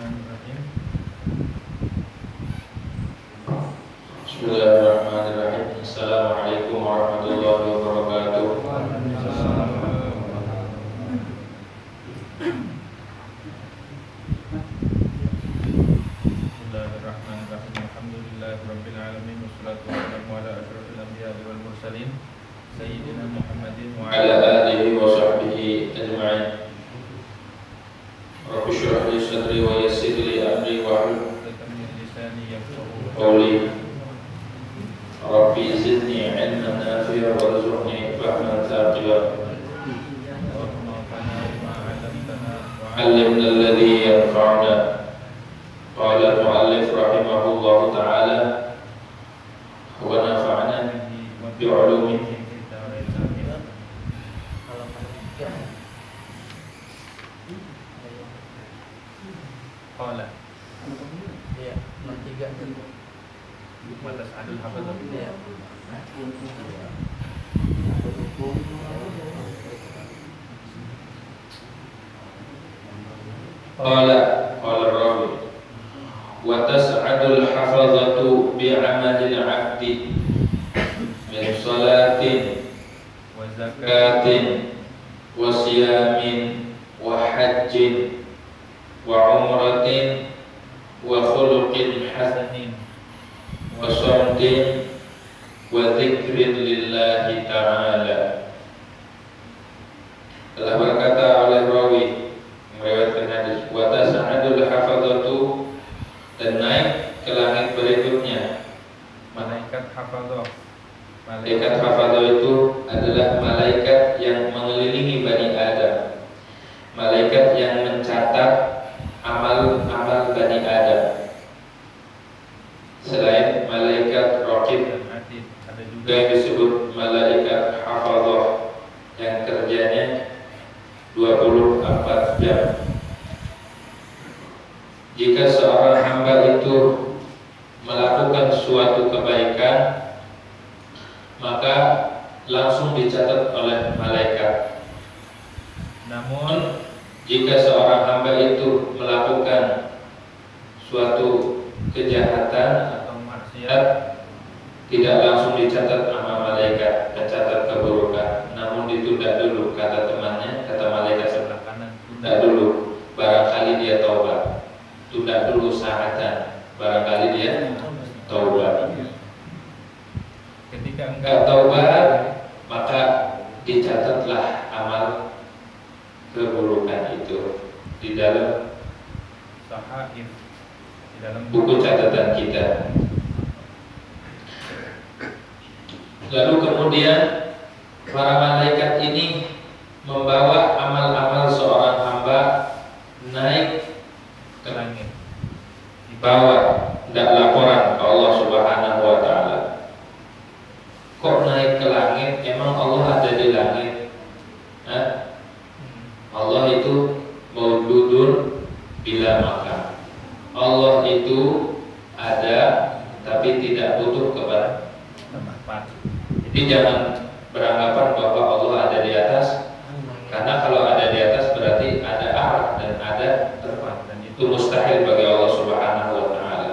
Bismillahirrahmanirrahim. Bismillahirrahmanirrahim. Assalamualaikum warahmatullahi wabarakatuh. Bismillahirrahmanirrahim. Alhamdulillahirabbil alamin wassalatu wassalamu ala asyrofil anbiya'i wal mursalin sayyidina Muhammadin wa Ala alihi wa sahbihi ajma'in. Rabbi shrah li sadri wa yassir li amri wahlul 'uqdatam min lisani yafqahu qawli. Rabbi zidni 'ilman nafi'an warzuqni fahman thaqilan. Allahumma anfa'na bima 'allamtana wa 'Allimna alladhi yanfa'una. Qala al-mu'allif rahimahullahu ta'ala wa nafa'na bi'ulumihi. Qala Ya, 63 Matas adul hafadzah. Ya. Qala rawi wa tas'adul hafazatu bi'amalil 'abdi min salatin Wa zakat zakatin wa siyamin wa hajjin wa umratin wa khuluqin hasanin wa sawtin wa dzikrin lillahi ta'ala. Telah berkata oleh rawi meriwayatkan hadis, wa tas'adul hafazatu, dan naik ke langit berikutnya. malaikat hafadzah. Malaikat hafadzah itu adalah malaikat yang mengelilingi Bani Adam, malaikat yang mencatat amal-amal Bani Adam. Selain malaikat raqib, Dan atid ada juga juga disebut malaikat hafadzah yang kerjanya 24 jam. Jika seorang hamba itu melakukan suatu kebaikan, maka langsung dicatat oleh malaikat. namun Jika seorang hamba itu melakukan suatu kejahatan, atau maksiat ya, tidak langsung dicatat sama malaikat pencatat keburukan, namun ditunda dulu, kata temannya, kata malaikat sebelah, sebelah kanan tunda dulu, barangkali dia taubat. Tunda dulu saatan, barangkali dia taubat. ketika Enggak taubat, maka dicatatlah amal keburukan itu di dalam sahaif di dalam buku catatan kita. Lalu kemudian para malaikat ini membawa amal-amal seorang hamba naik ke langit. bawah, tidak laporan ke Allah Subhanahu wa Ta'ala. Kok naik ke langit? Emang Allah ada di langit? Hah? Allah itu maujudun bila makam. Allah itu ada tapi tidak butuh kepada tempat. Jadi jangan beranggapan bahwa Allah ada di atas, karena kalau ada di atas berarti ada arah dan ada tempat, dan itu mustahil bagi Allah Subhanahu wa Ta'ala.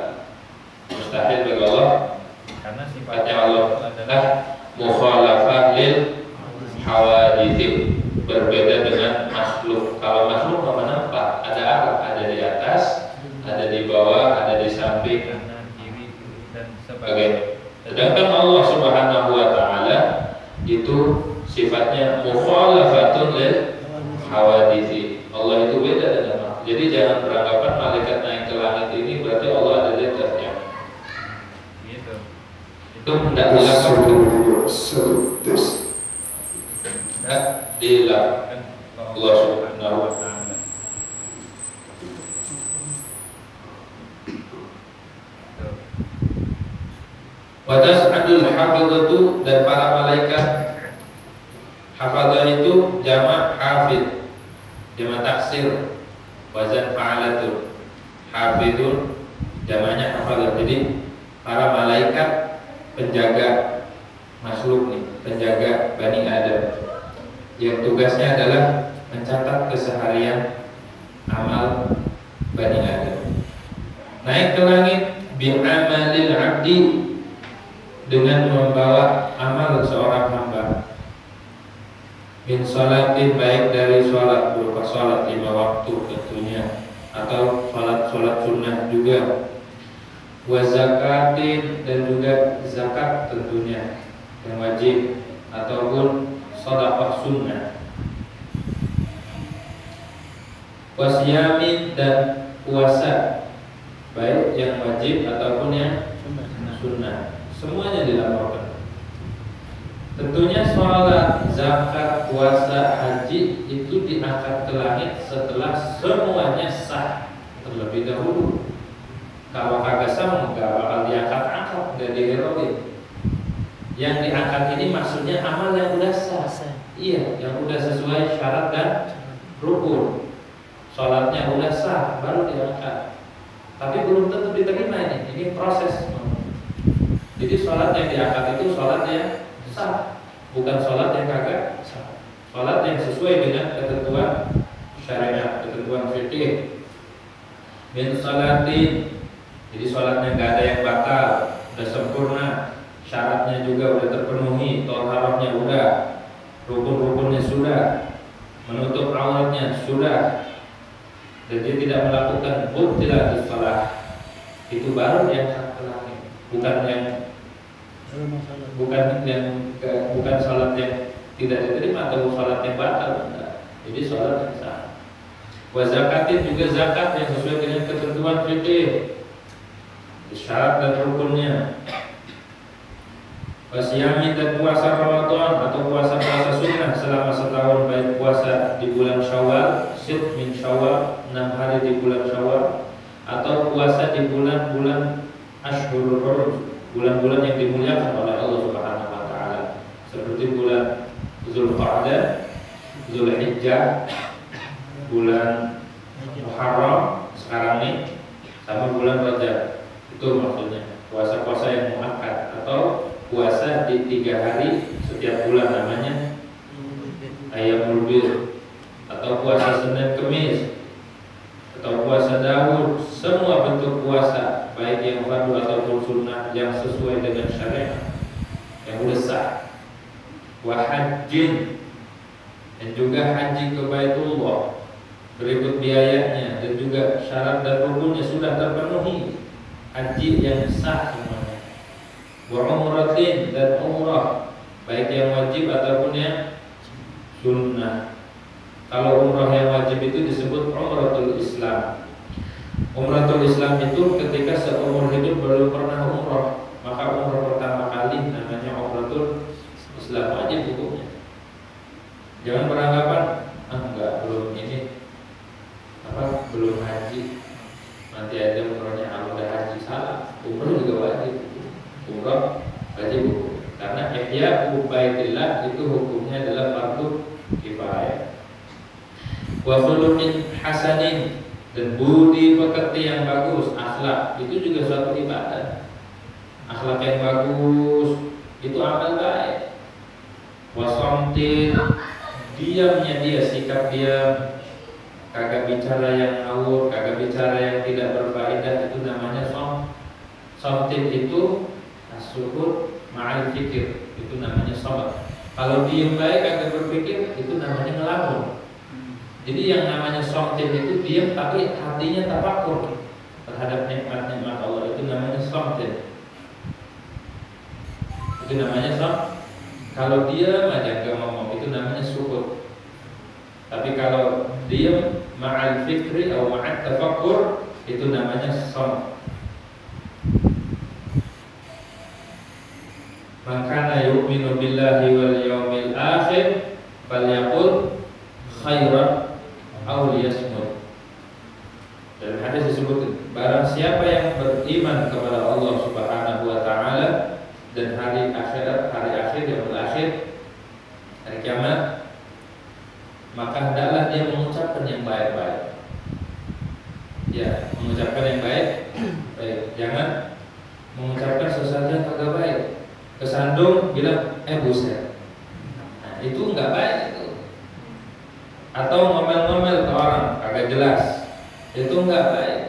Mustahil bagi Allah, Karena sifatnya sifatnya Allah adalah adalah mukhalafah lil hawadits, berbeda dengan makhluk. Kalau makhluk apa nampak, ada arah, ada di atas, ada di bawah, ada di samping, kanan, kiri, dan sebagainya. sebagainya. Sedangkan Allah Subhanahu wa Ta'ala itu sifatnya mukhalafatun lil hawadits. Allah itu beda dengan makhluk. Jadi jangan beranggapan malaikat naik ke langit ini berarti Allah ada di atasnya. Gitu. Itu tidak dilakukan. Tidak dilakukan Allah Subhanahu wa Ta'ala. Wa tas'adul hafizatu, dan para malaikat hafazah itu jamak hafid, jamak taksir, wazan fa'alatul. Hafidun jamaknya hafazah. Jadi para malaikat penjaga makhluk nih, penjaga Bani Adam, yang tugasnya adalah mencatat keseharian amal Bani Adam. Naik ke langit bi'amalil abdi, dengan membawa amal seorang hamba. Min sholatin, baik dari sholat berupa sholat 5 waktu tentunya, atau sholat sunnah juga. Wa zakatin, dan juga zakat tentunya yang wajib, ataupun sedekah sunnah. Wa siyamin, dan puasa, baik yang wajib ataupun yang sunnah, semuanya dilaporkan. Tentunya sholat, zakat, puasa, haji itu diangkat ke langit setelah semuanya sah terlebih dahulu. Kalau kagak sah, nggak bakal diangkat-angkat, nggak diheroin. Yang diangkat ini maksudnya amal yang udah sah. Iya, yang udah sesuai syarat dan rukun. Sholatnya udah sah, baru diangkat. Tapi belum tentu diterima ini proses. Jadi sholat yang diangkat itu sholat yang sah, bukan sholat yang kagak sah. Sholat yang sesuai dengan ketentuan syariat, ketentuan fikih. Min sholatin, jadi sholatnya nggak ada yang batal, udah sempurna, syaratnya juga udah terpenuhi, thaharahnya udah, rukun-rukunnya sudah, menutup auratnya sudah, dan dia tidak melakukan butilatus shalah, itu baru yang ke langit, bukan sholat yang tidak diterima atau sholat yang batal, enggak. Jadi sholat yang sah. Wa zakatin, juga zakat yang sesuai dengan ketentuan fikih, syarat dan rukunnya. Wa siyamin, dan puasa Ramadan atau puasa-puasa sunnah selama setahun, baik puasa di bulan Syawal, sit min Syawal, 6 hari di bulan Syawal, atau puasa di bulan-bulan Ashhurul Hurum, bulan-bulan yang dimuliakan oleh Allah Subhanahu wa taala, seperti bulan Zulqa'dah, Zulhijjah, bulan Muharram sekarang ini, sama bulan Rajab. Itu maksudnya puasa-puasa yang muakkad, atau puasa di 3 hari setiap bulan, namanya Ayyamul Bid, atau puasa Senin Kemis, atau puasa Daud. Semua bentuk puasa, baik yang fardu ataupun sunnah, yang sesuai dengan syariat, yang udah sah. Wa hajjin, dan juga haji ke Baitullah, berikut biayanya dan juga syarat dan rukunnya sudah terpenuhi, haji yang sah semuanya. Wa umratin, dan umrah, baik yang wajib ataupun yang sunnah. Kalau umrah yang wajib itu disebut umratul Islam. Umratul Islam itu ketika seumur hidup belum pernah umrah, maka umrah pertama kali namanya umratul Islam, wajib hukumnya. Jangan beranggapan enggak, belum belum haji, nanti aja umrahnya, udah haji. Salah, umrah juga wajib, umrah wajib hukum. Karena ihya baitillah itu hukumnya adalah fardu kifayah. Wa khuluqin hasanin, dan budi pekerti yang bagus, akhlak itu juga suatu ibadah. Akhlak yang bagus itu amal baik. Wa samtin, diamnya dia, sikap diam, kagak bicara yang ngawur, kagak bicara yang tidak berfaedah, itu namanya samtin. Itu as-sukut ma'al fikir, itu namanya sabar. Kalau diam baik kagak berpikir, itu namanya ngelamun. Jadi yang namanya samtin itu diam tapi hatinya tafakur terhadap nikmat-nikmat Allah, itu namanya samtin. Itu namanya kalau diam aja gak ngomong, itu namanya sukut. Tapi kalau diam ma'al fikri atau ma'al tafakur, itu namanya samt. Man kana yu'minu billahi wal yawmil akhir falyaqul khairan aw liyasmut. Dalam hadis disebut, barang siapa yang beriman kepada Allah Subhanahu wa taala dan hari akhirat, hari akhir, yang berakhir, hari kiamat, maka hendaklah dia mengucapkan yang baik-baik. Ya, mengucapkan yang baik. Jangan mengucapkan sesuatu yang kagak baik. Kesandung bilang buset. Nah, itu enggak baik itu. Atau ngomel-ngomel ke orang kagak jelas, itu enggak baik.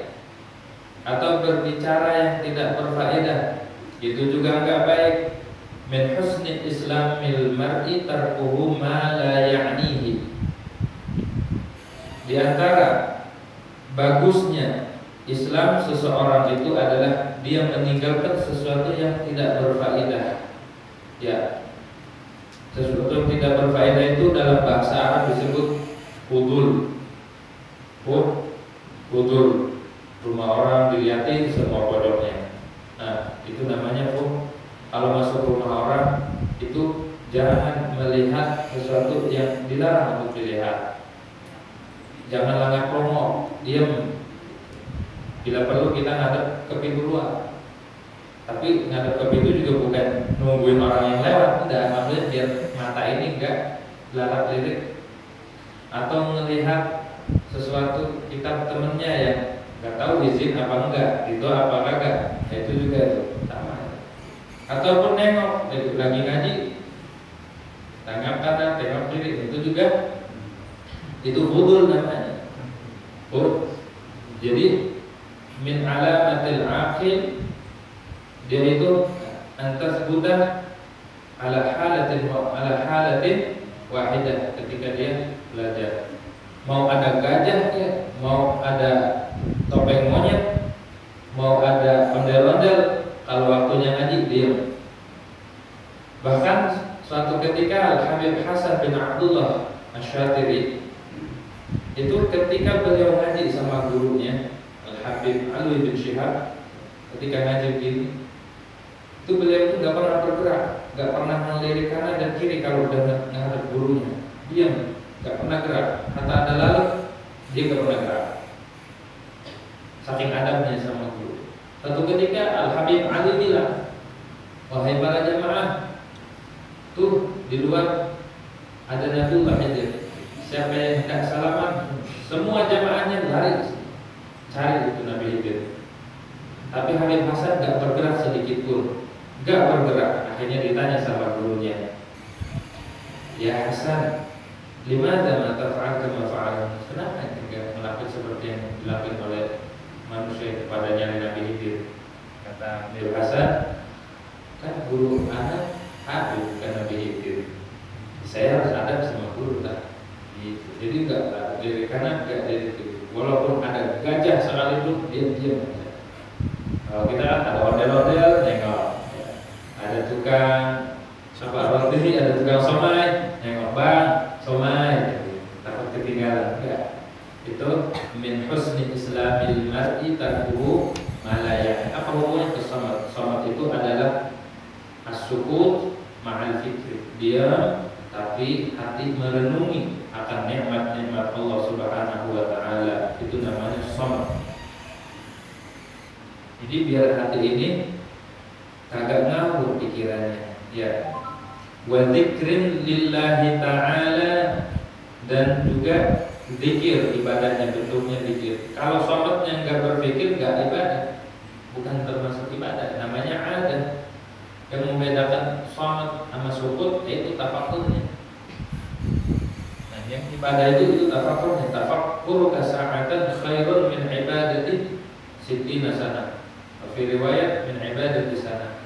atau berbicara yang tidak berfaedah, itu juga enggak baik. Min husni islamil mar'i tarkuhu ma la ya'nihi. Di antara bagusnya Islam seseorang itu adalah dia meninggalkan sesuatu yang tidak berfaedah. Ya, sesuatu yang tidak berfaedah itu dalam bahasa Arab disebut hudul. Hudul, rumah orang dilihatin semua bodohnya. Nah, itu namanya kalau masuk rumah orang itu jangan melihat sesuatu yang dilarang untuk dilihat. Jangan langgar promo, diam. Bila perlu kita ngadep ke pintu luar. Tapi ngadep ke pintu juga bukan nungguin orang yang lewat, enggak, maksudnya biar mata ini enggak larat-lirik. Atau melihat sesuatu kitab temennya yang enggak tahu izin apa enggak, itu apa kagak, itu juga itu sama. Ataupun nengok lagi ngaji, tengok kanan, tengok kiri, itu juga itu hudul namanya. Jadi min alamatil aqil, dia itu antas buddha ala halatin wahidah ketika dia belajar. Mau ada gajah ya, mau ada topeng monyet, mau ada ondel-ondel, kalau waktunya ngaji diam. Bahkan suatu ketika Al-Habib Hasan bin Abdullah Asy-Syatiri itu ketika beliau ngaji sama gurunya Al-Habib Alwi bin Syihab, ketika ngaji begini, itu beliau itu nggak pernah bergerak, nggak pernah melirik kanan dan kiri kalau udah ngadep gurunya, diam, nggak pernah gerak. Kata ada lalu dia nggak pernah gerak, saking adabnya sama guru. Satu ketika Al-Habib Ali bilang, wahai para jamaah, tuh di luar ada Nabiullah Khidir. Siapa yang hendak salaman, semua jamaahnya lari cari itu Nabi Khidir. Tapi Habib Hasan gak bergerak sedikit pun, gak bergerak. Akhirnya ditanya sama gurunya, ya Hasan, limadza ma taf'al kama fa'al? Kenapa enggak melakukan seperti yang dilakukan oleh manusia kepadanya Nabi Khidir? Kata Habib Hasan, kan guru anak aku bukan Nabi Khidir, saya harus adab sama guru tak? Jadi enggak dari kanan enggak dari kiri. Walaupun ada gajah sekalipun dia diam aja. Kalau kita ada ondel-ondel nengok, ya. Ada tukang roti, ada tukang somai, nengok bang somai, takut ketinggalan enggak. Itu min husni islamil mar'i tarkuhu ma la ya'ni. Apa hubungannya ke somat? Somat itu adalah as-sukut ma'al fikri, diam tapi hati merenungi akan nikmat-nikmat Allah Subhanahu wa taala. Itu namanya shamat. Jadi biar hati ini kagak ngawur pikirannya, ya. Wa dzikrin lillahi ta'ala, dan juga zikir, ibadahnya bentuknya zikir. Kalau shamatnya enggak berpikir, enggak ibadah, bukan termasuk ibadah, namanya adat. Yang membedakan shamat sama sukut yaitu tafakkurnya. Nah, yang ibadah itu tafakkurnya. Tafakkur kasa'atan khairun min ibadati sittina sana. Fi riwayat min ibadati sana.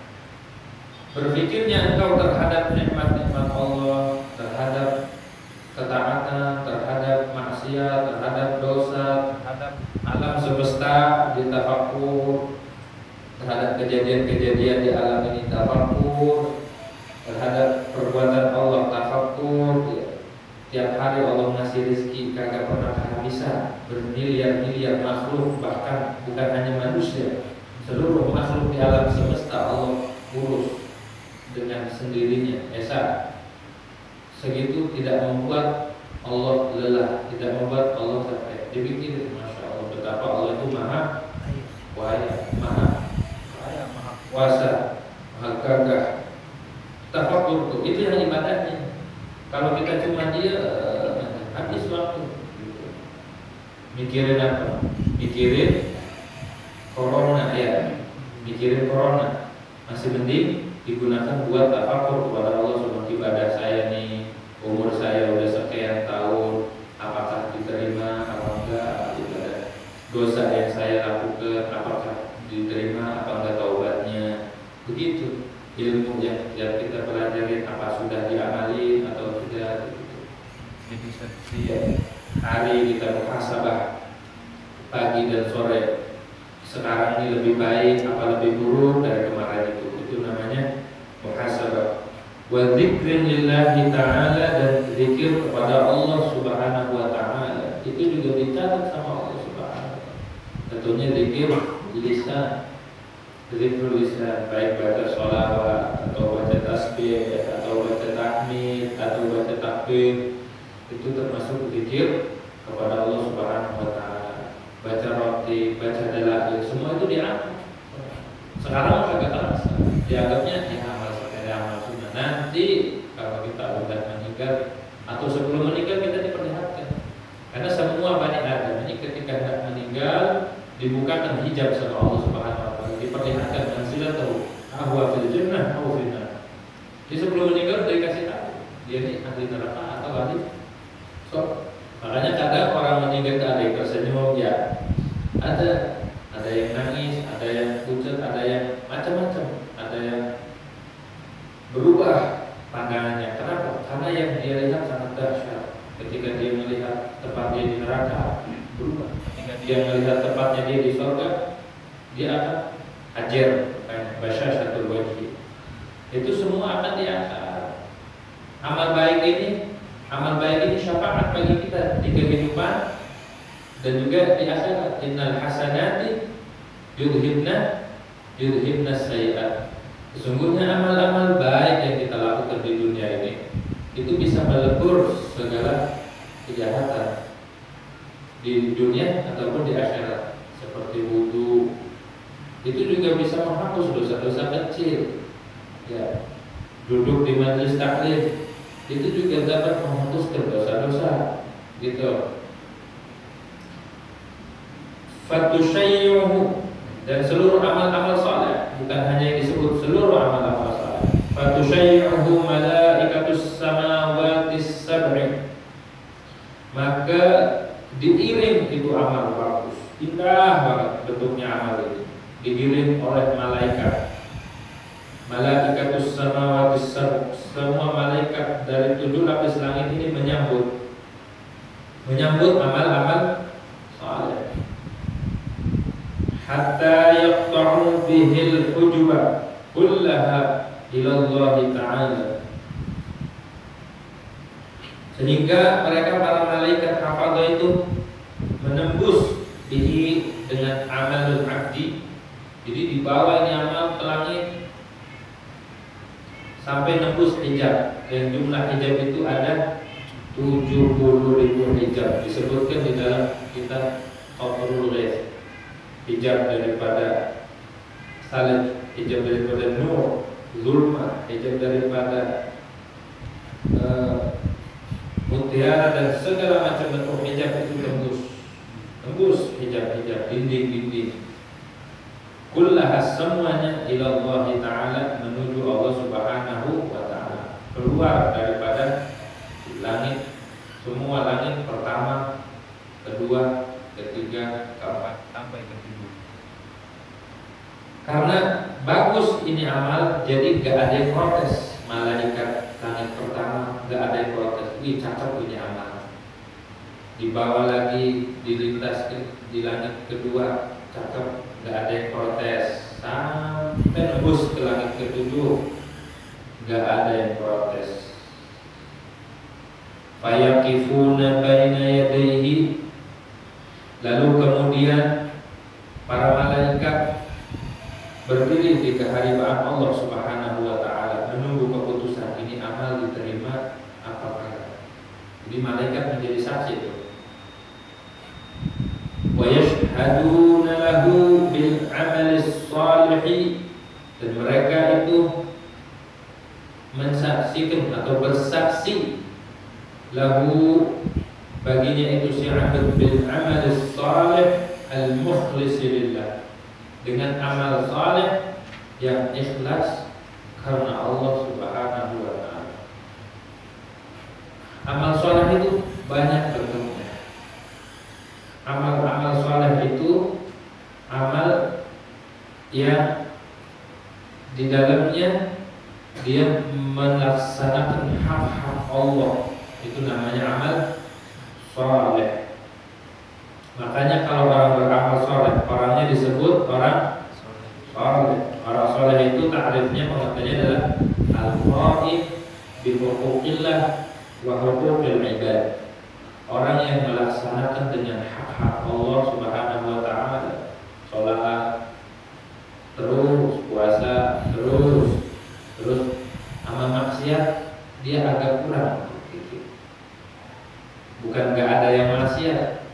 Berfikirnya engkau terhadap nikmat-nikmat Allah, terhadap ketaatan, terhadap maksiat, terhadap dosa, terhadap alam semesta ditafakkur, terhadap kejadian-kejadian di alam ini tafakkur, terhadap perbuatan Allah tafakkur. Tiap hari Allah ngasih rezeki kagak pernah kehabisan, bermiliar-miliar makhluk, bahkan bukan hanya manusia, seluruh makhluk di alam semesta Allah urus dengan sendirinya. Segitu tidak membuat Allah lelah, tidak membuat Allah capek. Dipikir, masya Allah, betapa Allah itu maha wahai, maha kuasa, maha gagah. Tafakkur itu yang ibadahnya. Kalau kita cuma dia habis waktu mikirin apa? Mikirin corona, ya, mikirin corona. Masih mending digunakan buat tafakkur kepada Allah subhanahu. Ibadah saya nih, umur saya udah sekian tahun, apakah diterima apa enggak ibadah. dosa yang saya lakukan apakah diterima apa enggak taubatnya. Begitu ilmu yang kita pelajari, apa sudah diamali atau tidak gitu. Jadi setiap Hari kita muhasabah pagi dan sore, sekarang ini lebih baik apa lebih buruk dari kemarin itu namanya muhasabah. Wa dzikrin lillahi ta'ala, dan zikir kepada Allah Subhanahu wa taala itu juga dicatat sama Allah Subhanahu. Tentunya zikir lisan, zikrul lisan, baik baca sholawat atau baca tasbih atau baca tahmid atau baca takbir, itu termasuk zikir kepada Allah Subhanahu wa taala. Baca roti, baca dalail, semua itu dianggap. Sekarang agak terasa, dianggapnya amal sepele, amal sunnah. Nanti kalau kita sudah meninggal atau sebelum meninggal kita diperlihatkan. Karena semua Bani Adam ini ketika hendak meninggal dibukakan hijab sama Allah Subhanahu wa taala, diperlihatkan manzilatahu ahwa fil jannah aw fil nar. Jadi sebelum meninggal udah dikasih tahu dia ini ahli neraka atau ahli surga. Makanya kadang orang meninggal ada yang tersenyum, ya ada yang nangis, ada yang pucat, ada yang macam-macam, ada yang berubah pandangannya. Kenapa? Karena yang dia lihat sangat dahsyat. Ketika dia melihat tempat dia di neraka, berubah. Ketika dia melihat tempatnya dia di surga, dia akan hajar, basyasyatul wajhi. Itu semua akan diangkat. Amal baik ini syafaat bagi kita di kehidupan dan juga di akhirat. Innal hasanati yudhibna sayyi'at. Sesungguhnya amal-amal baik yang kita lakukan di dunia ini itu bisa melebur segala kejahatan di dunia ataupun di akhirat. Seperti wudu, itu juga bisa menghapus dosa-dosa kecil. Ya, duduk di majelis taklim itu juga dapat menghapuskan dosa-dosa, gitu. Fatushayyuhu, dan seluruh amal-amal saleh, bukan hanya yang disebut, seluruh amal-amal saleh. Fatushayyuhu malaikatus samawati sab'i, maka diiring itu amal bagus, indah banget bentuknya amal itu, diiring oleh malaikat. Malaikatus samawati sab'i, semua malaikat dari 7 lapis langit ini menyambut amal-amal saleh. Hatta yaqta'u bihil hujuba kullaha ila Allah Ta'ala, sehingga mereka para malaikat hafadhah itu menembus bihi dengan amalul abdi. Jadi dibawa ini amal ke langit sampai nembus hijab, yang jumlah hijab itu ada 70.000 hijab. Disebutkan di dalam kitab Qatrul Ghaith, hijab daripada salib, hijab daripada nur, zulma, hijab daripada mutiara dan segala macam bentuk hijab itu tembus hijab-hijab, dinding-dinding. Kullaha, semuanya ila Allah Ta'ala, menuju Allah Subhanahu wa Ta'ala, keluar daripada langit, semua langit pertama, kedua, ketiga, keempat sampai ketujuh. Karena bagus ini amal, jadi gak ada yang protes. Malaikat langit pertama gak ada yang protes, wih cakep ini amal. Dibawa lagi, dilintas di langit kedua, cakep, gak ada yang protes. Sampai nembus ke langit ketujuh, gak ada yang protes. Fayaqifuna baina yadayhi, lalu kemudian para malaikat berdiri di kehadiran Allah Subhanahu wa Ta'ala, menunggu keputusan ini amal diterima apakah. Jadi malaikat menjadi saksi itu. Wa yashhaduna lahu bil amalis salihi, dan mereka itu mensaksikan atau bersaksi lahu, baginya itu si abd bil amalis salih al mukhlis lillah, dengan amal saleh yang ikhlas karena Allah Subhanahu wa Ta'ala. Amal saleh itu banyak bentuknya. Amal-amal saleh itu amal yang di dalamnya dia melaksanakan hak-hak Allah, itu namanya amal soleh. Makanya kalau orang beramal soleh, orangnya disebut orang soleh. Orang soleh itu ta'rifnya, pengertiannya adalah al-qaim bi huquqillah wa huquqil ibad. Orang yang melaksanakan dengan hak-hak Allah Subhanahu wa taala, salat, terus puasa, terus amal maksiat dia agak kurang gitu. Bukan gak ada yang maksiat,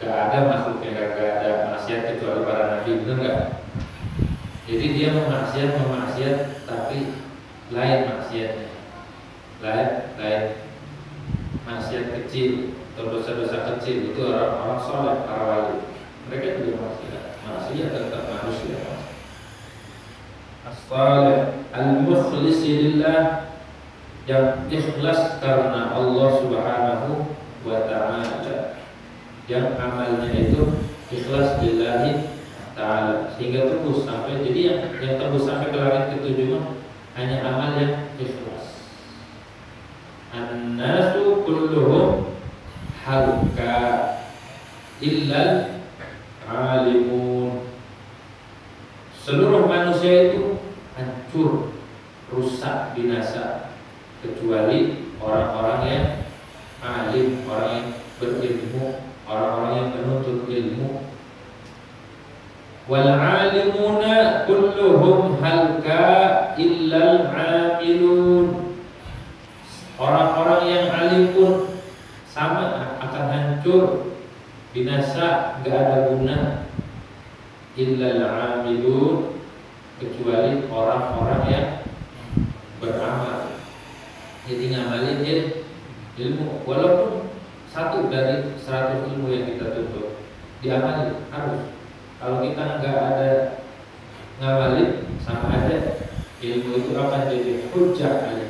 gak ada makhluk yang gak ada maksiat kecuali para nabi, benar gak? Jadi dia memaksiat tapi lain maksiatnya, lain maksiat kecil atau dosa-dosa kecil, itu orang-orang soleh, para wali. Mereka juga maksiat tetap manusia. As-salih al-mukhlisi lillah, yang ikhlas karena Allah Subhanahu wa ta'ala, yang amalnya itu ikhlas lillahi ta'ala, sehingga tembus sampai, jadi yang tembus sampai ke langit ketujuh hanya amal yang ikhlas. An-nasu kulluhum halka illal alimun. Seluruh manusia itu hancur, rusak, binasa, kecuali orang-orang yang alim, orang yang berilmu, orang-orang yang menuntut ilmu. Wal alimuna kulluhum halka illal amilun. Orang-orang yang alim pun sama akan hancur, binasa, gak ada guna. Illal amilun, kecuali orang-orang yang beramal. Jadi ngamalin ilmu, walaupun satu dari 100 ilmu yang kita tuntut diamali harus. Kalau kita nggak ada ngamalin, sama aja ilmu itu akan jadi hujjah aja,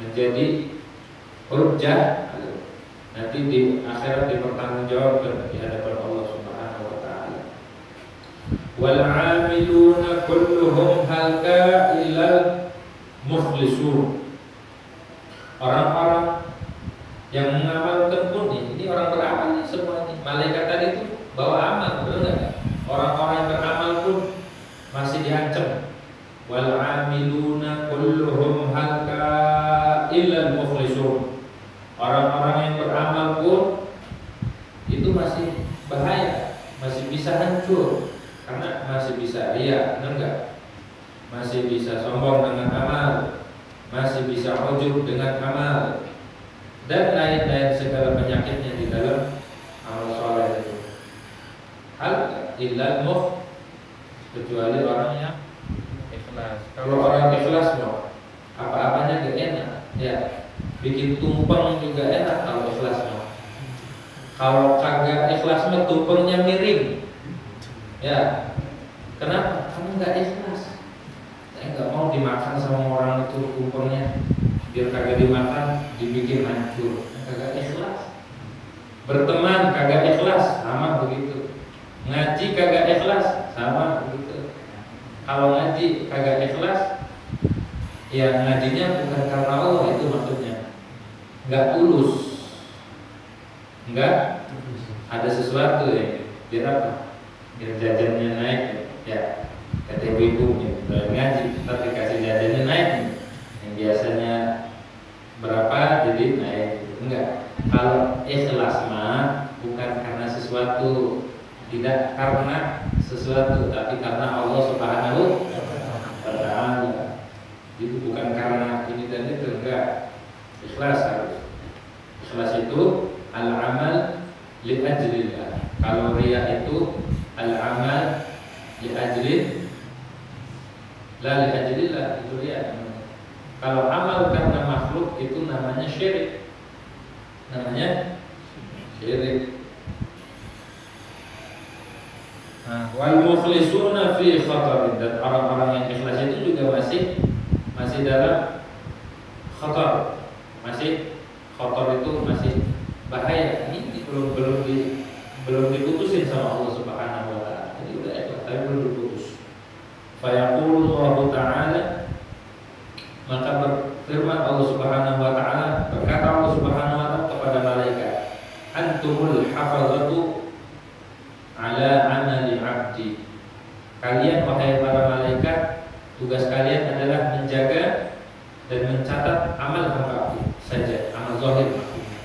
menjadi hujjah aja. Nanti di akhirat dipertanggungjawabkan di hadapan Allah Subhanahu wa taala. Wal 'amiluna kulluhum halka illal mukhlisun. Orang-orang yang mengamalkan pun ini orang beramal nih semuanya. Malaikat tadi itu bawa amal, benar nggak? Orang-orang yang beramal pun masih diancam. Wal 'amiluna kulluhum halka illal mukhlisun. Orang-orang yang beramal pun itu masih bahaya, masih bisa hancur, karena masih bisa riya, benar nggak? Masih bisa sombong dengan amal, masih bisa ujub dengan amal, dan lain-lain segala penyakitnya di dalam amal soleh itu. Hal illal mukh, kecuali orang yang ikhlas. Kalau orang ikhlas mau apa-apanya gak enak, ya bikin tumpeng juga enak kalau ikhlas mau. Kalau kagak ikhlas mah tumpengnya miring. Ya, kenapa? Kamu nggak ikhlas. Saya nggak mau dimakan sama orang itu tumpengnya, biar kagak dimakan, dibikin hancur. Kagak ikhlas. Berteman kagak ikhlas, sama begitu. Ngaji kagak ikhlas, sama begitu. Kalau ngaji kagak ikhlas, ya ngajinya bukan karena Allah, itu maksudnya. Nggak tulus, nggak ada sesuatu ya. Biar apa? Biar jajannya naik ya. Kata ibu-ibu ya, ngaji tapi kasih jajannya naik. Yang biasanya berapa jadi naik, enggak. Kalau ikhlas mah bukan karena sesuatu, tidak karena sesuatu, tapi karena Allah Subhanahu wa ta'ala. Itu bukan karena ini dan itu, enggak. Ikhlas harus. Ikhlas itu al-amal li ajlillah. Kalau riya itu al-amal li ajlil la li ajlillah, itu riya. Kalau amal karena makhluk itu namanya syirik. Namanya syirik. Wal mukhlisuna fi khatar, dan orang-orang yang ikhlas itu juga masih dalam khatar, masih khatar itu masih bahaya. Ini belum diputusin sama Allah Subhanahu wa taala. Jadi udah ala amali 'abdi. Kalian wahai para malaikat, tugas kalian adalah menjaga dan mencatat amal hamba saja, amal zahir maksudnya.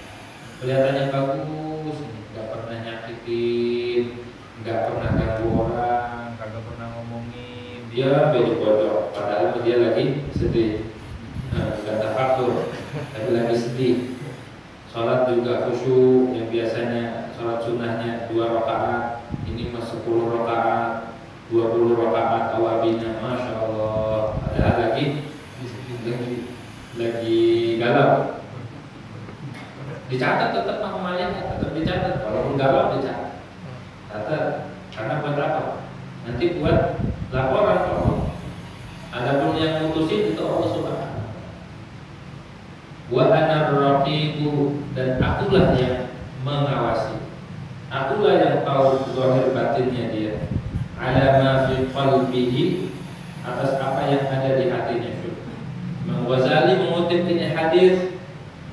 Kelihatannya bagus, nggak pernah nyakitin, nggak pernah ganggu orang, kagak pernah ngomongin dia beda bodoh, padahal dia lagi sedih. Bukan tafakur, tapi lagi sedih. Sholat juga khusyuk, yang biasanya sholat sunnahnya 2 rakaat, ini mah 10 rakaat, 20 rakaat awabina, masya Allah. Padahal lagi galau. Dicatat tetap amalnya, tetap dicatat. Walaupun galau dicatat. Catat. Karena buat apa? Nanti buat laporan ke Allah. Adapun yang mutusin itu Allah Subhanahu. Wa ana raqibu, dan akulah yang mengawasi. Akulah yang tahu zahir batinnya dia. Ala ma fi qalbihi, atas apa yang ada di hatinya. Imam Ghazali mengutip ini hadis,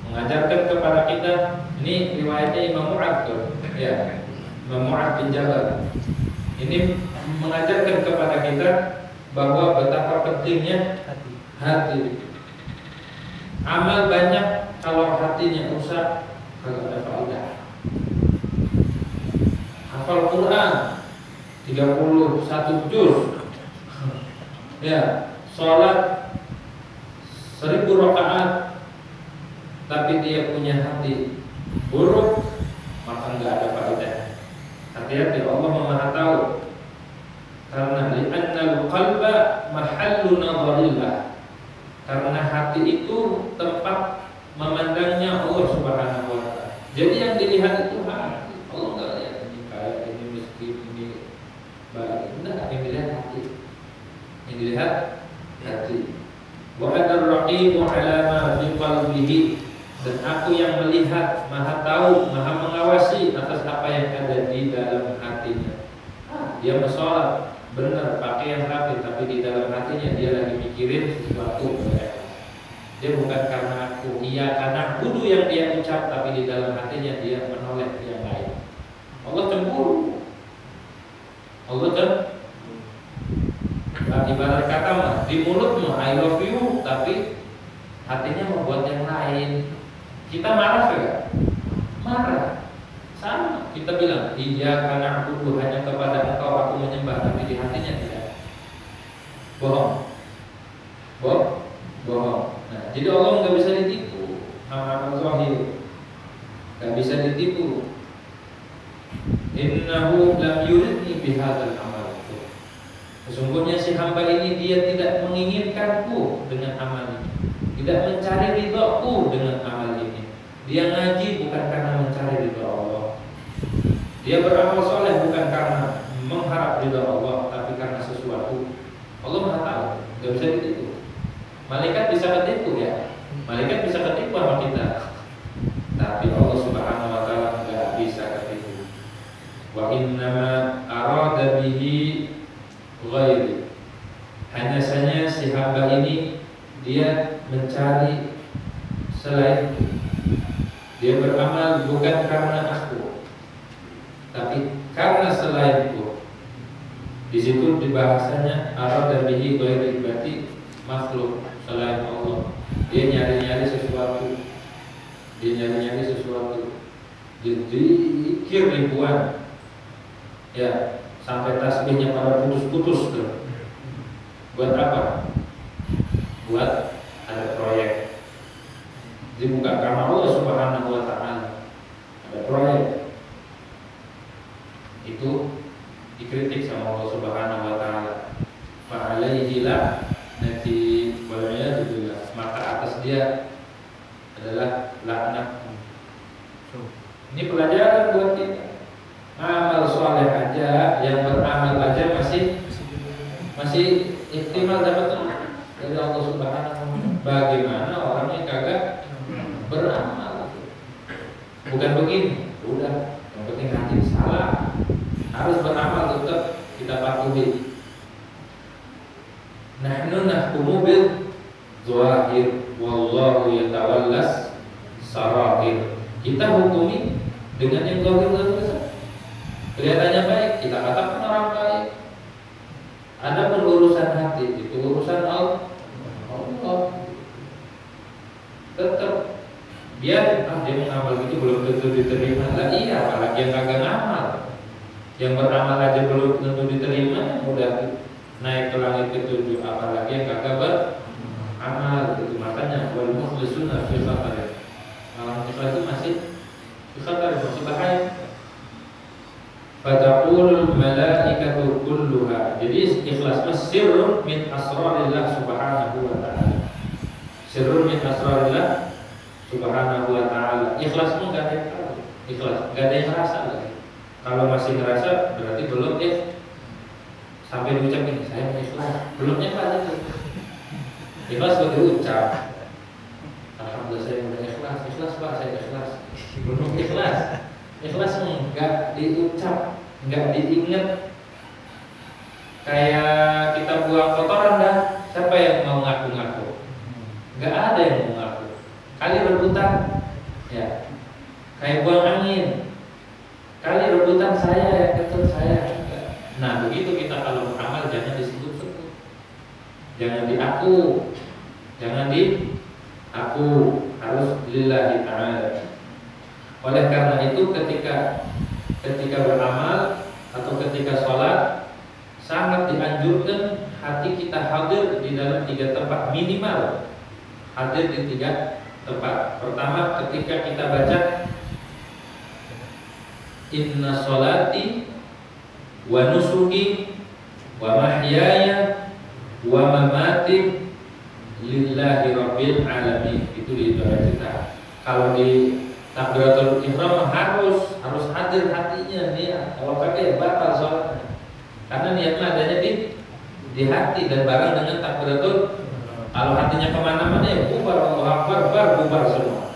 mengajarkan kepada kita, ini riwayatnya Imam Mu'ad, ya, Imam Mu'ad bin Jabal. Ini mengajarkan kepada kita bahwa betapa pentingnya hati. Amal banyak, kalau hatinya rusak, kalau ada faedah. Hafal Quran 31 juz, ya, sholat 1000 rakaat, tapi dia punya hati buruk, maka enggak ada faedah. Hati-hati, Allah Maha tahu. Karena li'annal qalba mahallu nadharillah. Karena hati itu tempat memandangnya Allah Subhanahu wa ta'ala. Jadi yang dilihat itu hati. Allah enggak lihat ini kaya, ini miskin, ini baik. Enggak, yang dilihat hati. Yang dilihat hati. Wa ana raqibu 'ala ma fi qalbihi, dan aku yang melihat, maha tahu, maha mengawasi atas apa yang ada di dalam hatinya. Dia sholat benar, pakai yang rapi, tapi di dalam hatinya dia lagi mikirin sesuatu. Dia bukan karena aku, iya karena kudu yang dia ucap, tapi di dalam hatinya dia menoleh yang lain. Allah cemburu. Allah cemburu. Ibarat kata mah, di mulutmu I love you, tapi hatinya membuat yang lain. Kita marah enggak? Marah. Sama, kita bilang iya karena aku hanya kepada engkau aku menyembah, tapi di hatinya tidak. Bohong. Bohong. Nah, jadi Allah nggak bisa ditipu. Amal zahir nggak bisa ditipu. Innahu lam yuridni bihadzal amal. Sesungguhnya si hamba ini dia tidak menginginkanku dengan amal ini, tidak mencari ridhoku dengan amal ini. Dia ngaji bukan karena mencari ridho Allah. Dia beramal soleh bukan karena mengharap ridho Allah, tapi karena sesuatu. Allah Maha tahu, nggak bisa ditipu. Malaikat bisa ketipu ya, malaikat bisa ketipu sama kita, tapi Allah Subhanahu wa ta'ala nggak bisa ketipu. Wa innama arada bihi ghairi. Hanya saja si hamba ini dia mencari selain. Dia beramal bukan karena aku, tapi karena selainku. Di situ di bahasanya arada bihi ghairi, berarti makhluk selain Allah. Dia nyari-nyari sesuatu. Dikir ribuan. Ya, sampai tasbihnya pada putus-putus tuh. Buat apa? Buat ada proyek. Jadi bukan karena Allah Subhanahu wa ta'ala. Ada proyek. Itu dikritik sama Allah Subhanahu wa ta'ala. Fa'alaihi la nanti balanya juga, maka atas dia adalah laknat. Ini pelajaran buat kita. Amal soleh aja, yang beramal aja masih ihtimal dapat dari Allah Subhanahu wa ta'ala. Bagaimana orang yang kagak beramal? Bukan begini, udah yang penting hati salah, harus beramal tetap kita patuhi. Nahnu nahkumu bil zahir wallahu yatawallas sarair. Kita hukumi dengan yang zahir saja. Kelihatannya baik, kita katakan orang baik. Ada pun urusan hati itu urusan Allah. Tetap biar dia mengamal itu belum tentu diterima. Lah iya, apalagi yang kagak ngamal. Yang beramal aja belum tentu diterima, udah naik ke langit ketujuh, apalagi yang kagak beramal. Itu makanya wal mukhlisuna fi khatar. Orang ikhlas itu masih fi khatar, masih bahaya. Fataqulul malaikatu kulluha. Jadi ikhlas sirrun min asrarillah subhanahu wa ta'ala. Sirrun min asrarillah subhanahu wa ta'ala. Ikhlasmu enggak ada yang tahu. Ikhlas, enggak ada yang merasa lagi. Kalau masih ngerasa berarti belum sampai diucapin saya ikhlas. Belumnya Pak itu. Ikhlas baru diucap. Alhamdulillah saya udah ikhlas. Ikhlas Pak, saya ikhlas. Belum ikhlas. Ikhlas enggak diucap, enggak diingat. Kayak kita buang kotoran dah. Siapa yang mau ngaku-ngaku? Enggak ada yang mau ngaku. Kali rebutan, ya. Kayak buang angin. Kali rebutan saya ya, ketut saya. Nah begitu kita kalau beramal jangan disebut-sebut, jangan diaku, jangan diaku, harus lillahi ta'ala. Oleh karena itu ketika beramal atau ketika sholat sangat dianjurkan hati kita hadir di dalam 3 tempat minimal. Hadir di 3 tempat. Pertama ketika kita baca inna sholati wa nusuki wa mahyaya wa mamati lillahi rabbil alamin. Itu di doa kita. Kalau di takbiratul ihram harus hadir hatinya niat. Kalau kagak ya batal sholatnya. Karena niatnya adanya di hati dan bareng dengan takbiratul. Kalau hatinya kemana-mana ya bubar, Allahu Akbar, bubar semua.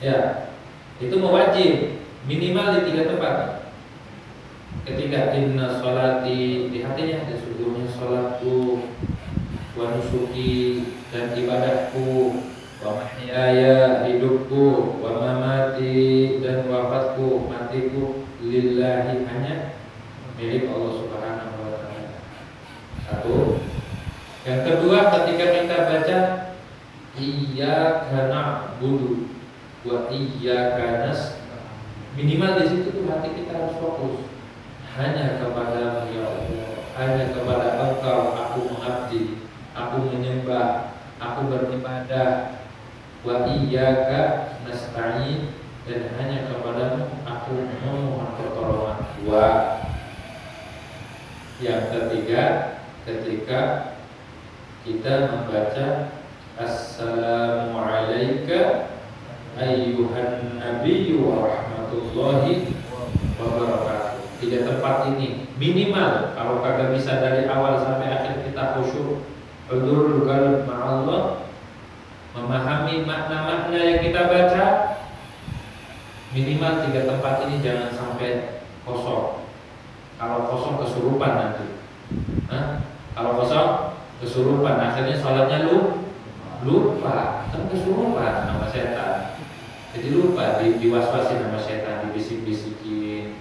Ya, itu mewajib minimal di 3 tempat. Ketika inna sholati di hatinya ada sesungguhnya sholatku, wa nusuki dan ibadahku, wa mahyaya hidupku, wa mamati dan wafatku, matiku lillahi hanya milik Allah Subhanahu wa ta'ala. 1. Yang kedua ketika kita baca iyyaka na'budu wa iyyaka nasta'in, minimal di situ tuh hati kita harus fokus hanya kepada ya Allah, hanya kepada Engkau aku mengabdi, aku menyembah, aku beribadah. Wa iyyaka nasta'in dan hanya kepadamu aku memohon pertolongan. 2. Yang ketiga ketika kita membaca assalamu alayka ayyuhan nabiyyu wa rahmatullahi wa barakatuh. 3 tempat ini minimal. Kalau kagak bisa dari awal sampai akhir kita khusyuk, hudurul qalb ma'allah, memahami makna-makna yang kita baca, minimal 3 tempat ini jangan sampai kosong. Kalau kosong kesurupan nanti. Kalau kosong kesurupan, akhirnya sholatnya lupa, kan kesurupan nama setan. Jadi lupa, diwaswasin nama setan, dibisik-bisikin,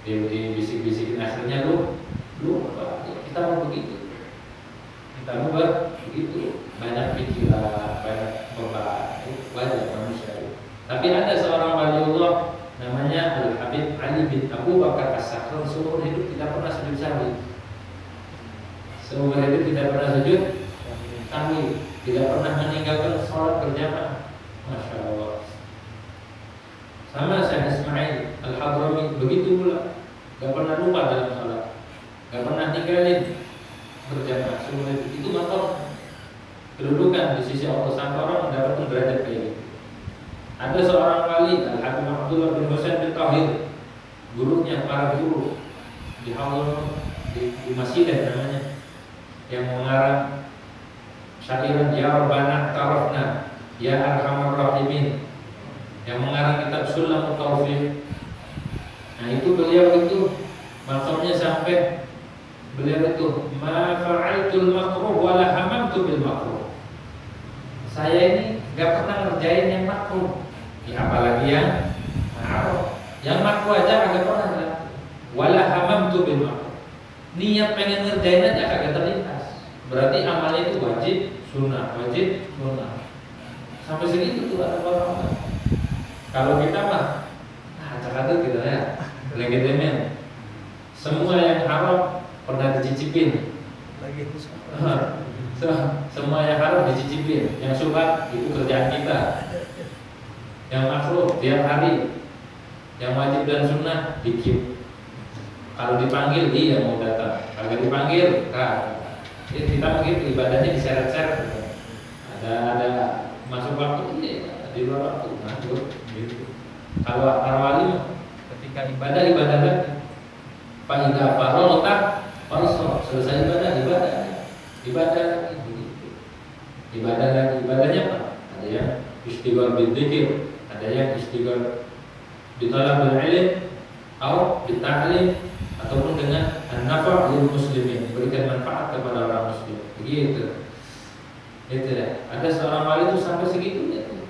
dibisik-bisikin, akhirnya lupa. Kita mau begitu, banyak pikiran, banyak beban, banyak manusia. Tapi ada seorang waliullah namanya Al Habib Ali bin Abu Bakar As-Sakran, seumur hidup tidak pernah sujud sahwi. Seumur hidup tidak pernah sujud sahwi, tidak pernah meninggalkan sholat berjamaah. Masya Allah. Sama Syekh Ismail Al-Hadrami begitu pula, gak pernah lupa dalam sholat, gak pernah ninggalin berjamaah. Seumur hidup itu maka kedudukan di sisi Allah sampai orang mendapatkan derajat kayak gitu. Ada seorang wali Al-Habib Abdullah bin Husain bin Tahir, gurunya para guru di Haul di Masjidah namanya, yang mengarang syairan Ya Rabbana Tarafna Ya Arhamar Rahimin, yang mengarang kitab Sulamut Taufiq. Nah itu beliau itu maksudnya sampai beliau itu ma fa'altul makruh wala hamamtu bil makruh. Saya ini gak pernah ngerjain yang makruh, ya apalagi yang makruh. Yang makruh aja agak pernah lah. Wala hamamtu bil ma'ruf. Niat pengen ngerjain aja kagak terlintas. Berarti amalnya itu wajib, sunnah, wajib, sunnah. Sampai segitu tuh ada orang. Kalau kita mah, acak-acak gitu ya, legitimnya. Semua yang haram pernah dicicipin. Lagi Semua yang haram dicicipin. Yang syubhat itu kerjaan kita. Yang makruh tiap hari. Yang wajib dan sunnah dikit. Kalau dipanggil dia mau datang. Kalau dipanggil, kita mungkin ibadahnya diseret-seret. Ada masuk waktu iya, di luar waktu nganggur gitu. Kalau para wali ketika ibadah lagi. Pak Ida Farol tak selesai ibadah lagi begitu. Ibadahnya apa? Ada yang istighfar bidzikir, ada yang istighfar bithalabul ilm atau bitaklim ataupun dengan an-nafa' lil muslimin, berikan manfaat kepada orang muslim. Begitu. Itu ya. Ada seorang wali itu sampai segitunya tuh.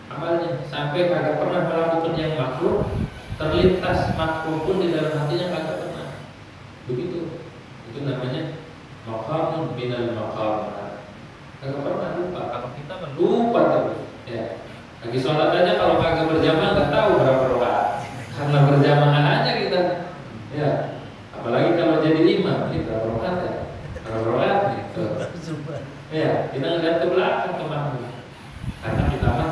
Amalnya sampai kagak pernah melakukan yang makruh, terlintas makruh pun di dalam hatinya kagak pernah. Begitu. Itu namanya maqamun minal maqamat. Kagak pernah lupa. Kalau kita lupa terus. Ya. Lagi sholat aja kalau kagak berjamaah nggak tahu berapa rakaat. Karena berjamaah aja kita. Ya. Apalagi kalau jadi imam, ini berapa rakaat ya? Berapa rakaat gitu. Ya, kita ngeliat ke belakang kemana? Karena kita mah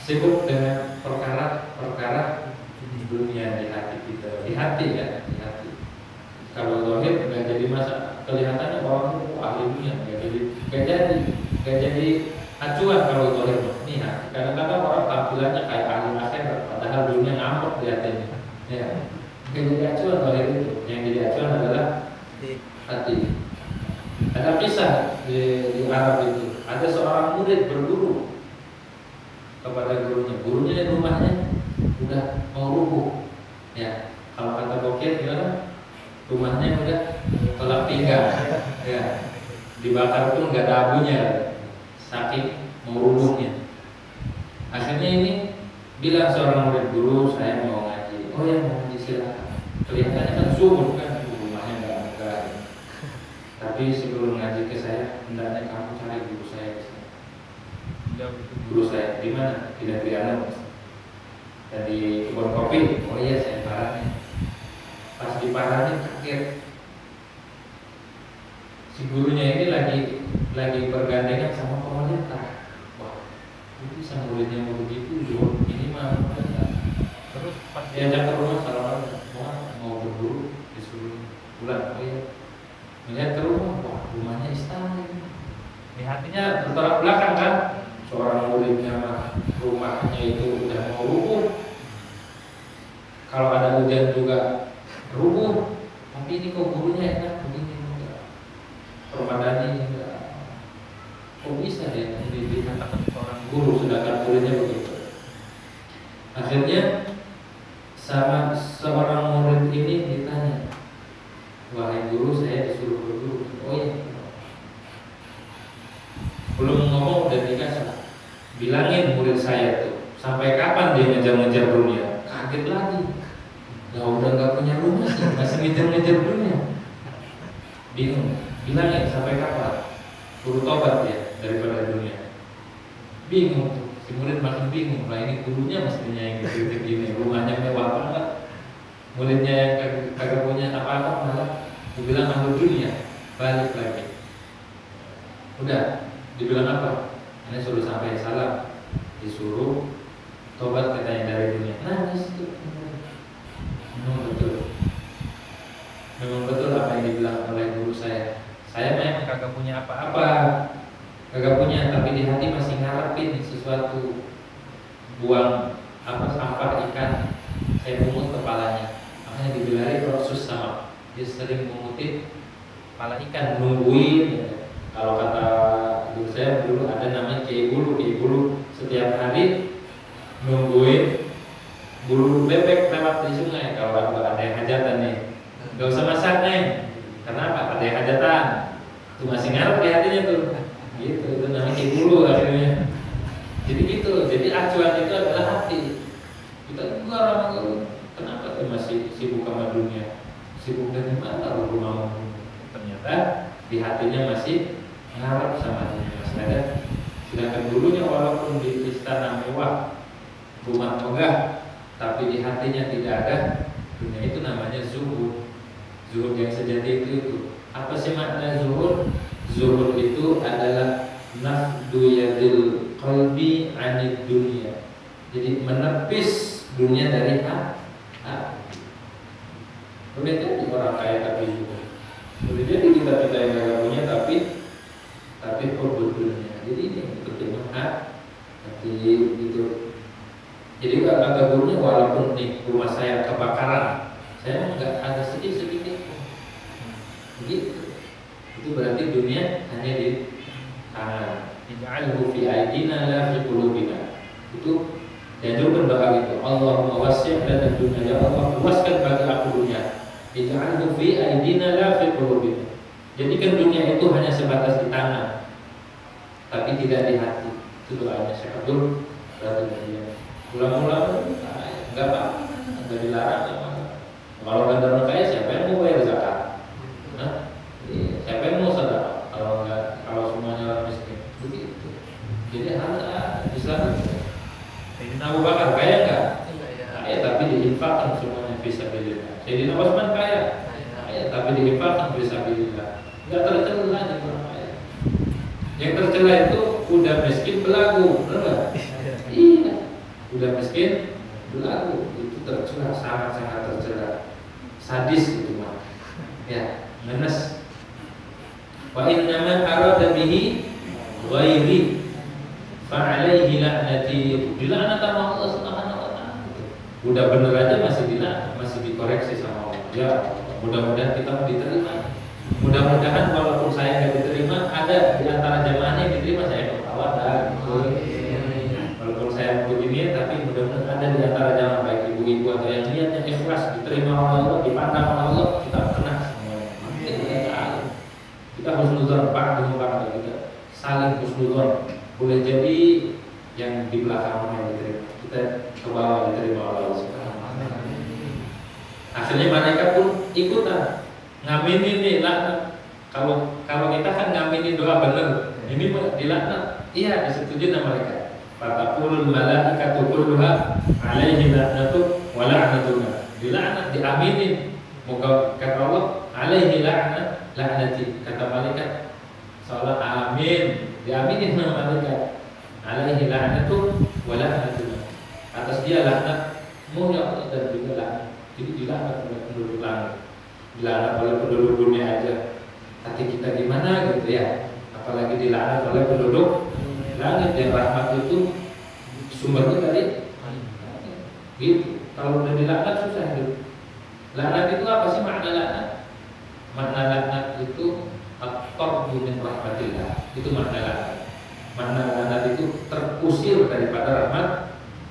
sibuk dengan perkara-perkara dunia di hati kita, di hati ya, di hati. Kalau zahir nggak jadi masa kelihatannya orang itu ahli dunia, nggak jadi acuan kalau zahir. Nih, kadang-kadang orang tampilannya kayak ahli akhirat, padahal dunia ngambek di hatinya. Ya, nggak jadi acuan zahir itu. Yang jadi acuan adalah hati. Ada kisah di Arab itu, ada seorang murid berguru kepada gurunya. Gurunya rumahnya udah mau rubuh. Ya, kalau kata bokir gimana? Rumahnya udah telak pinggang. Ya, dibakar pun nggak ada abunya, saking mau rubuhnya. Akhirnya ini bilang seorang murid, guru saya mau ngaji. Oh ya, mau ngaji silakan. Kelihatannya kan subur kan, rumahnya nggak megah. Tapi sebelum ngaji ke saya, hendaknya kamu cari guru saya di sini. Guru saya di mana? Di negeri Anda, dan di kebun kopi. Oh iya, saya parahnya. Pas diparahin kaget. Si gurunya ini lagi bergandengan sama pemerintah. Wah, itu bisa muridnya mau begitu, ini mah. Terus pas diajak ke rumah, mau berburu, disuruh pulang. Oh iya. Melihat ke rumah, wah rumahnya istana ini. Di hatinya bertolak belakang kan. Seorang muridnya mah rumahnya itu udah mau rubuh. Kalau ada hujan juga rubuh. Tapi ini kok gurunya enak begini enggak. Permadani enggak. Kok bisa dia dikatakan seorang guru sedangkan muridnya begitu. Akhirnya sama seorang murid ini ditanya, wahai guru, saya disuruh berguru. Oh iya. Belum ngomong udah dikasih. Bilangin murid saya tuh, sampai kapan dia ngejar-ngejar dunia? Kaget lagi. Lah udah nggak punya rumah sih, masih ngejar-ngejar dunia. Bingung. Bilangin sampai kapan? Suruh tobat ya daripada dunia. Bingung tuh. Si murid makin bingung. Lah ini gurunya mestinya yang gitu gini, rumahnya mewah banget. Muridnya yang kagak punya apa-apa malah dibilang ahli dunia, balik lagi. Udah, dibilang apa? Ini suruh sampai salam, disuruh tobat katanya dari dunia. Nangis tuh. Memang betul apa yang dibilang oleh guru saya. Saya memang kagak punya apa-apa, kagak punya, tapi di hati masih ngarepin sesuatu. Buang apa sampah ikan, saya pungut kepalanya. Makanya dibilari proses sama. Dia sering mengutip kepala ikan, nungguin. Kalau kata guru saya dulu ada namanya Kiai Bulu setiap hari nungguin bulu bebek lewat di sungai. Kalau ada yang hajatan nih, nggak usah masak nih. Kenapa? Ada yang hajatan. Tuh masih ngarep di hatinya tuh. Gitu, itu namanya Kiai Bulu akhirnya. Jadi gitu. Jadi acuan itu adalah hati. Kita enggak orang guru. Kenapa? berarti masih sibuk sama dunia. Sibuk dari mana rumah? Ternyata di hatinya masih ngarep sama dunia. Sedangkan dulunya walaupun di istana mewah, rumah megah, tapi di hatinya tidak ada dunia, itu namanya zuhud. Zuhud yang sejati itu. Apa sih makna zuhud? Zuhud itu adalah nafdu yadil qalbi anid dunia. Jadi menepis dunia dari hati. Boleh jadi orang kaya tapi zuhud. Boleh jadi kita yang gak punya tapi hubud dunia. Jadi ini penting hati gitu. Jadi kata gurunya, walaupun nih rumah saya kebakaran, saya nggak ada sedikit begitu. Itu berarti dunia hanya di tangan. Ij'alhu fi aidina la fi qulubina. Itu dianjurkan doa gitu. Allahumma wasi' lana dunya, ya Allah luaskan bagi aku dunia. Ij'alhu fi aidina la fi qulubina. Jadi kan dunia itu hanya sebatas di tangan, tapi tidak di hati. Itu doanya Syekh Abdul Rahman. Ulang-ulang enggak apa-apa, enggak dilarang ya. Kalau orang kaya siapa yang mau bayar zakat? Siapa yang mau sedekah? Kalau semuanya orang miskin, begitu. Jadi hal Islam itu. Sayyidina Abu Bakar kaya enggak? Kaya tapi diinfakkan semuanya fisabilillah. Sayyidina Utsman kaya tapi diinfakkan fisabilillah. Enggak tercela di orang kaya. Yang tercela itu udah miskin belagu, benar enggak? Iya. Udah miskin belagu, itu tercela, sangat-sangat tercela. Sadis itu mah. Ya, ngenes. Wa innama arada bihi ghairi fa alaihi la'nati. Dilaknat sama Allah Subhanahu wa taala. Udah bener aja masih dilaknat, masih dikoreksi sama Allah. Ya, mudah-mudahan kita diterima. Mudah-mudahan walaupun saya nggak diterima, ada di antara jamaahnya yang diterima, saya bertawad dah gitu. Walaupun saya begini, tapi mudah-mudahan ada di antara jamaah baik ibu-ibu atau yang niatnya ikhlas diterima oleh Allah, dipandang oleh Allah, kita kena semua. Kita husnuzon pak dengan pak kita saling husnuzon. Boleh jadi yang di belakang yang diterima, kita ke bawah diterima oleh Allah. Akhirnya malaikat pun ikutan ngaminin nih laknat. Kalau kita kan ngaminin doa bener, ini dilaknat, iya disetujui sama mereka. Fataqulul malaikatu kulluha alaihi la'natu wa la'natuna. Dilaknat, diaminin. Moga kata Allah alaihi la'nati, kata malaikat seolah amin, diaminin sama malaikat. Alaihi la'natu wa la'natuna. Atas dia laknatmu ya Allah dan juga laknat. Jadi dilaknat oleh penduduk langit, dilaknat oleh penduduk dunia aja. Hati kita gimana gitu ya, apalagi dilaknat oleh penduduk langit. Yang rahmat itu sumbernya dari gitu. Kalau udah dilaknat susah gitu. Laknat itu apa sih makna laknat? Makna laknat itu at-tardu min rahmatillah. Itu makna laknat. Makna laknat itu terusir daripada rahmat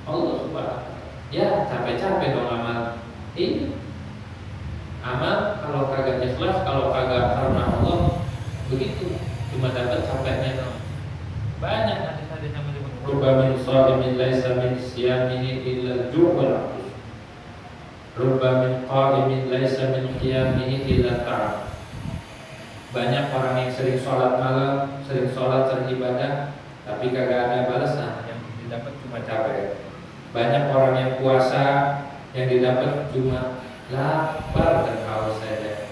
Allah Subhanahu. Ya capek-capek dong amal. Amal kalau kagak ikhlas, kalau kagak karena Allah, begitu cuma dapat capeknya dong. Banyak hadis-hadis yang menyebut rubba min shaimin laisa min siyamihi illa al-ju' wal 'aths. Rubba min qa'imin laisa min qiyamihi illa ta'ab. Banyak orang yang sering sholat malam, sering sholat, sering ibadah, tapi kagak ada balasan, yang didapat cuma capek. Banyak orang yang puasa, yang didapat cuma lapar dan haus saja,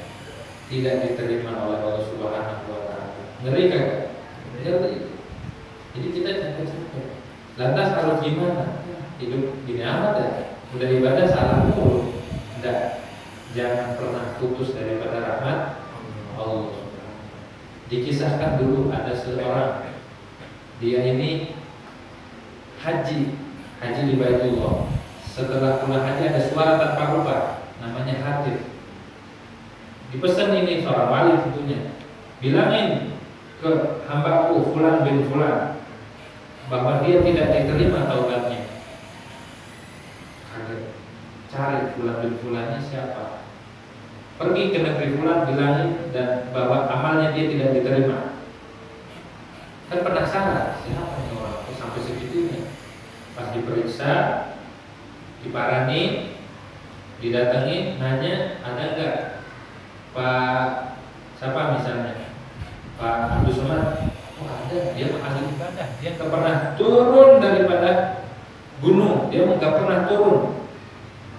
tidak diterima oleh Allah Subhanahu wa taala. Ngeri kagak? Ngeri. Jadi kita capek-capek. Lantas harus gimana? Hidup gini amat ya? Udah ibadah salah mulu. Enggak. Jangan pernah putus daripada rahmat Allah. Dikisahkan dulu ada seorang, dia ini haji di Baitullah. Setelah pulang haji ada suara tanpa rupa, namanya Hatib. Dipesan ini seorang wali tentunya, bilangin ke hambaku Fulan bin Fulan bahwa dia tidak diterima taubatnya. Kaget, cari Fulan bin Fulannya siapa? Pergi ke negeri Fulan, bilangin dan bahwa amalnya dia tidak diterima. Kan penasaran, siapa ini orang sampai segitunya? Pas diperiksa, diparani, didatangi, nanya ada enggak Pak siapa misalnya Pak Abdul Somad, oh ada, dia ahli ibadah, dia nggak pernah turun daripada gunung, dia nggak pernah turun,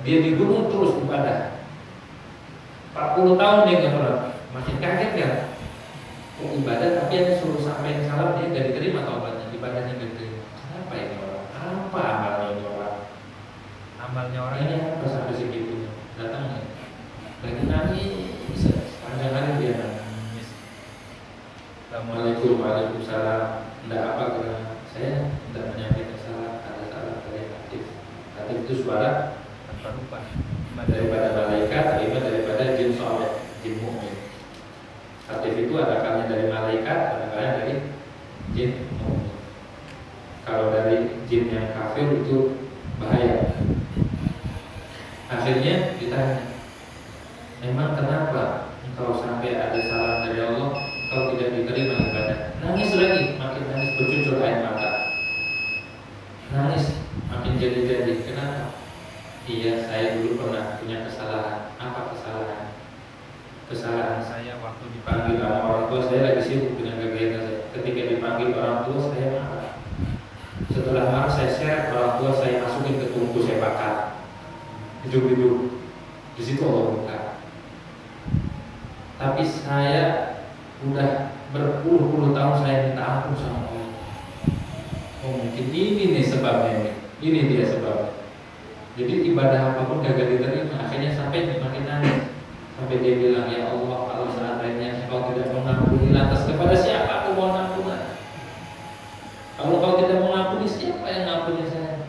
dia di gunung terus ibadah 40 tahun dia nggak pernah. Makin kaget ya, kok ibadah tapi ada suruh sampai salam dia nggak diterima taubatnya, ibadahnya nggak diterima. Kenapa ini orang? Apa amalnya ini orang? Amalnya orang ini apa sampai segitu? Datang lagi nangis, sepanjang hari dia nangis. Assalamualaikum, waalaikumsalam. Tidak apa karena saya tidak menyampaikan salah, ada salah dari aktif. Aktif itu suara tanpa rupa daripada malaikat, lima daripada jin soleh, jin mukmin. Aktif itu ada kalanya dari malaikat, ada kalanya dari jin mukmin. Kalau dari jin yang kafir itu bahaya. Akhirnya ditanya, memang kenapa kalau sampai ada salam dari Allah kau tidak diterima ibadah? Nangis lagi, makin nangis bercucur air mata. Nangis makin jadi-jadi. Kenapa? Iya, saya dulu pernah punya kesalahan. Apa kesalahan? Kesalahan saya waktu dipanggil sama orang tua, saya lagi sibuk dengan kegiatan saya. Ketika dipanggil orang tua, saya marah. Setelah marah, saya seret orang tua, saya masukin ke tungku, saya bakar. Hidup-hidup. Di situ Allah buka. Tapi saya udah berpuluh-puluh tahun saya minta ampun sama Allah. Oh mungkin ini nih sebabnya nih. Ini dia sebabnya. Jadi ibadah apapun gagal diterima. Akhirnya sampai makin nangis. Sampai dia bilang, ya Allah, kalau seandainya Engkau tidak mengampuni, lantas kepada siapa aku mohon ampunan? Kalau Kau tidak mengampuni, siapa yang mengampuni saya?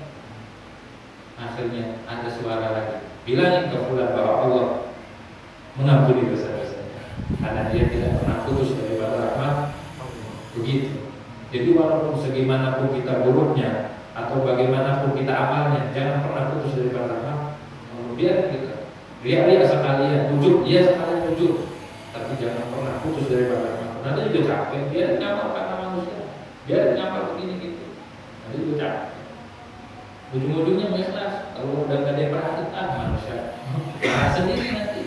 Akhirnya ada suara lagi, bilangin ke fulan bahwa Allah mengampuni dosa-dosanya, karena dia tidak pernah putus daripada rahmat. Begitu. Jadi walaupun segimanapun kita buruknya atau bagaimanapun kita amalnya, jangan pernah putus daripada rahmat. Biar kita ria-ria sekalian, ujub, iya sekalian ujub, tapi jangan pernah putus daripada rahmat. Nanti juga capek, biar ngamal karena manusia, biar ngamal begini gitu. Nanti juga capek. Ujung-ujungnya ikhlas. Kalau udah gak ada yang perhatian, manusia marah sendiri nanti.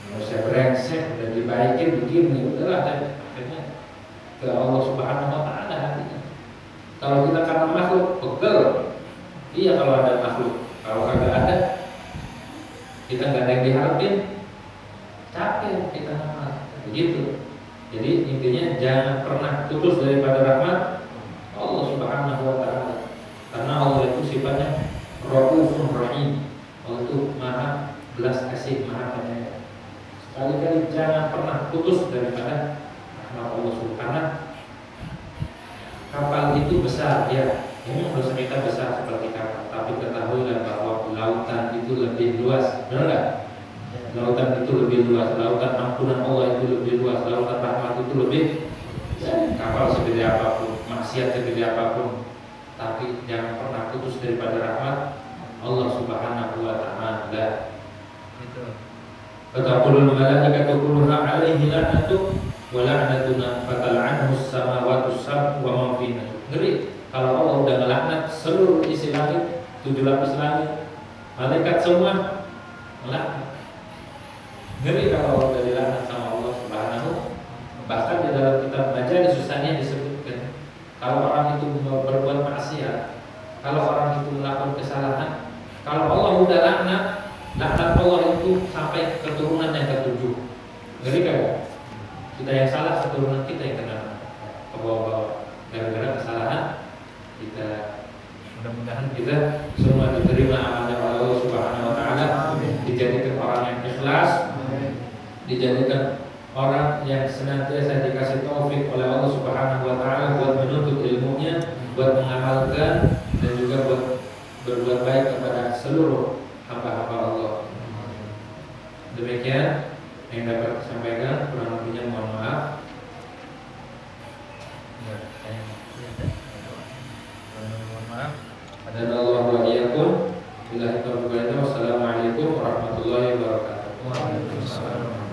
Manusia brengsek, udah dibaikin begini, udahlah akhirnya ke Allah Subhanahu wa Ta'ala hatinya. Kalau kita karena makhluk, pegel. Iya kalau ada makhluk. Kalau kagak ada, kita nggak ada yang diharapin, capek kita ngamal. Begitu. Jadi intinya jangan pernah putus daripada rahmat Allah Subhanahu wa Ta'ala. Karena Allah itu sifatnya Raufur Rahim. Allah itu maha belas kasih, maha penyayang. Sekali-kali jangan pernah putus daripada rahmat Allah Subhanahu. Kapal itu besar, ya. Memang dosa kita besar seperti kapal, tapi ketahuilah bahwa lautan itu lebih luas, benar nggak? Lautan itu lebih luas, lautan ampunan Allah itu lebih luas, lautan rahmat itu lebih. Ya, kapal segede apapun, maksiat segede apapun, tapi jangan pernah putus daripada rahmat Allah Subhanahu wa Ta'ala. Itu. Fataqulul malaikatu kulluha 'alaihi la'natu wa la'natuna fatal'anhu as-samawati as-sab'u wa man fiha. Ngeri kalau Allah udah ngelaknat seluruh isi langit, 7 lapis langit, malaikat semua melaknat. Ngeri kalau Allah udah dilaknat sama Allah Subhanahu. Bahkan di dalam kitab Majalis Susahnya disebutkan, kalau orang itu berbuat maksiat, kalau orang itu melakukan kesalahan, kalau Allah udah laknat Allah itu sampai keturunan yang ke-7. Ngeri kan? Kita yang salah, keturunan kita yang kena ke bawah-bawah gara-gara kesalahan kita. Mudah-mudahan kita semua diterima amalnya Allah Subhanahu wa Ta'ala, dijadikan orang yang ikhlas, dijadikan orang yang senantiasa dikasih taufik oleh Allah Subhanahu wa Ta'ala buat menuntut ilmunya, buat mengamalkan, dan juga buat berbuat baik kepada seluruh hamba-hamba Allah. Demikian yang dapat disampaikan, kurang lebihnya mohon maaf. Mohon maaf. Hadanallahu wa iyyakum. Billahi taufiq wal hidayah. Wassalamualaikum warahmatullahi wabarakatuh. Waalaikumsalam.